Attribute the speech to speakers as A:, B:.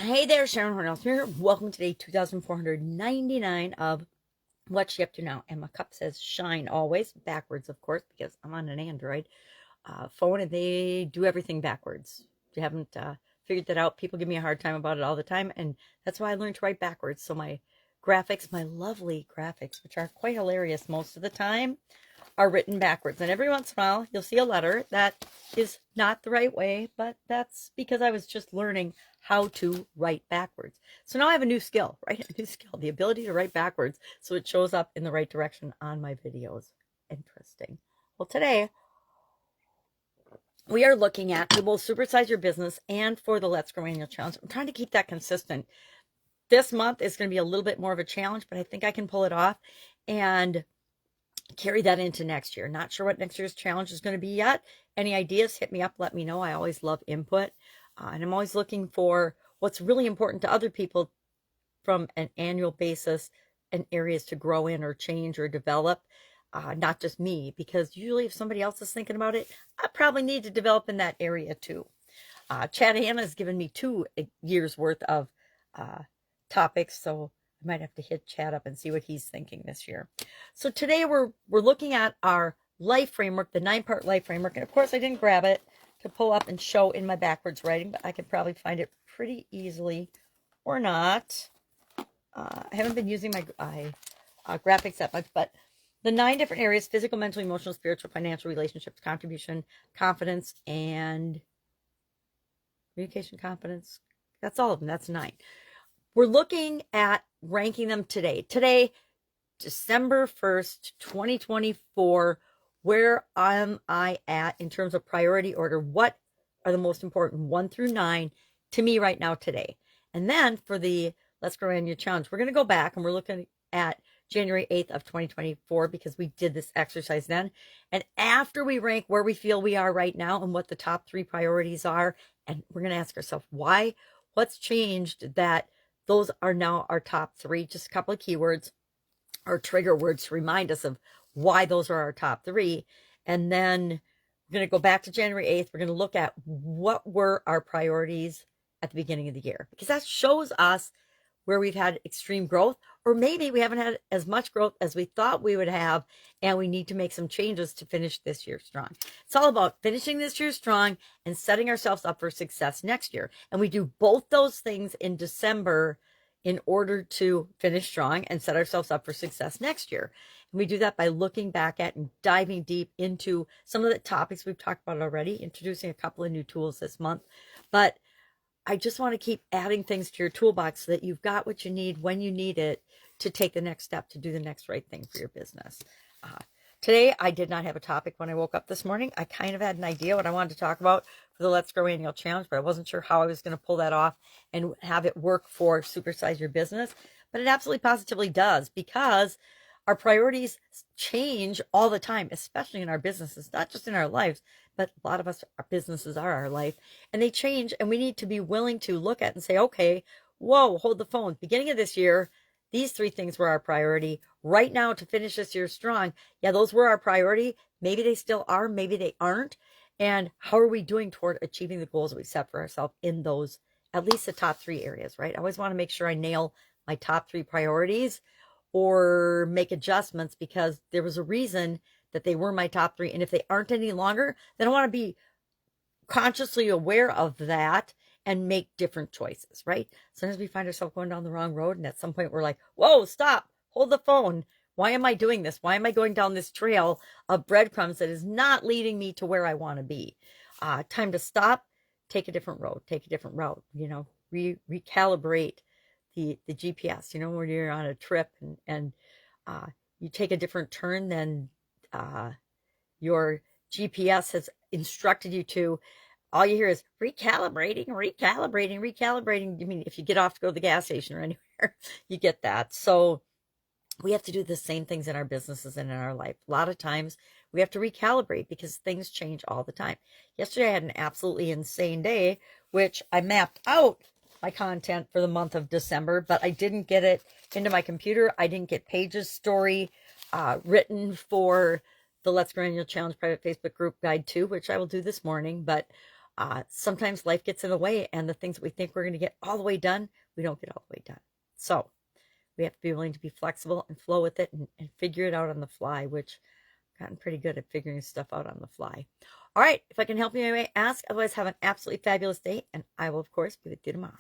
A: Hey there, Sharon Horne-Ellstrom here. Welcome to day 2499 of What's She Up To Now. And my cup says shine always, backwards, of course, because I'm on an Android phone and they do everything backwards. If you haven't figured that out, people give me a hard time about it all the time. And that's why I learned to write backwards. So my graphics, my lovely graphics, which are quite hilarious most of the time, are written backwards. And every once in a while, you'll see a letter that is not the right way, but that's because I was just learning how to write backwards. So now I have a new skill, right? A new skill, the ability to write backwards so it shows up in the right direction on my videos. Interesting. Well, today we are looking at the both Supersize Your Business and for the Let's Grow Annual Challenge. I'm trying to keep that consistent. This month is going to be a little bit more of a challenge, but I think I can pull it off and carry that into next year. Not sure what next year's challenge is going to be yet. Any ideas, hit me up, let me know. I always love input. And I'm always looking for what's really important to other people from an annual basis and areas to grow in or change or develop. Not just me, because usually if somebody else is thinking about it, I probably need to develop in that area too. Chad Hanna has given me 2 years worth of topics, so I might have to hit Chad up and see what he's thinking this year. So today we're looking at our life framework, the 9-part life framework. And of course I didn't grab it to pull up and show in my backwards writing, but I could probably find it pretty easily or not. I haven't been using my graphics that much, but the 9 different areas: physical, mental, emotional, spiritual, financial, relationships, contribution, confidence, and communication, confidence. That's all of them. That's 9. We're looking at ranking them today. Today, December 1st, 2024, where am I at in terms of priority order? What are the most important 1 through 9 to me right now today? And then for the Let's Grow Annual Challenge, we're going to go back and we're looking at January 8th of 2024 because we did this exercise then. And after we rank where we feel we are right now and what the top 3 priorities are, and we're going to ask ourselves why, what's changed that those are now our top 3, just a couple of keywords or trigger words to remind us of why those are our top 3. And then we're going to go back to January 8th. We're going to look at what were our priorities at the beginning of the year, because that shows us where we've had extreme growth, or maybe we haven't had as much growth as we thought we would have, and we need to make some changes to finish this year strong. It's all about finishing this year strong and setting ourselves up for success next year. And we do both those things in December in order to finish strong and set ourselves up for success next year. And we do that by looking back at and diving deep into some of the topics we've talked about already, introducing a couple of new tools this month. But I just want to keep adding things to your toolbox so that you've got what you need when you need it to take the next step, to do the next right thing for your business. Today, I did not have a topic when I woke up this morning. I kind of had an idea what I wanted to talk about for the Let's Grow Annual Challenge, but I wasn't sure how I was going to pull that off and have it work for Supersize Your Business. But it absolutely positively does, because our priorities change all the time, especially in our businesses, not just in our lives, but a lot of us, our businesses are our life, and they change, and we need to be willing to look at and say, okay, whoa, hold the phone. Beginning of this year, these 3 things were our priority. Right now, to finish this year strong, yeah, those were our priority. Maybe they still are, maybe they aren't. And how are we doing toward achieving the goals that we set for ourselves in those, at least the top 3 areas, right? I always want to make sure I nail my top 3 priorities or make adjustments because there was a reason that they were my top 3. And if they aren't any longer, then I want to be consciously aware of that and make different choices, right? Sometimes we find ourselves going down the wrong road, and at some point we're like, whoa, stop, hold the phone. Why am I doing this? Why am I going down this trail of breadcrumbs that is not leading me to where I want to be? Time to stop, take a different road, recalibrate the GPS, when you're on a trip and you take a different turn than your GPS has instructed you to. All you hear is recalibrating. I mean, if you get off to go to the gas station or anywhere, you get that. So we have to do the same things in our businesses and in our life. A lot of times we have to recalibrate because things change all the time. Yesterday I had an absolutely insane day, which I mapped out my content for the month of December, but I didn't get it into my computer. I didn't get Paige's story written for the Let's Grow Annual Challenge private Facebook group guide 2, which I will do this morning. But sometimes life gets in the way, and the things that we think we're going to get all the way done, we don't get all the way done. So we have to be willing to be flexible and flow with it and figure it out on the fly, which I've gotten pretty good at figuring stuff out on the fly. All right, if I can help you anyway, ask. Otherwise, have an absolutely fabulous day, and I will, of course, be with you tomorrow.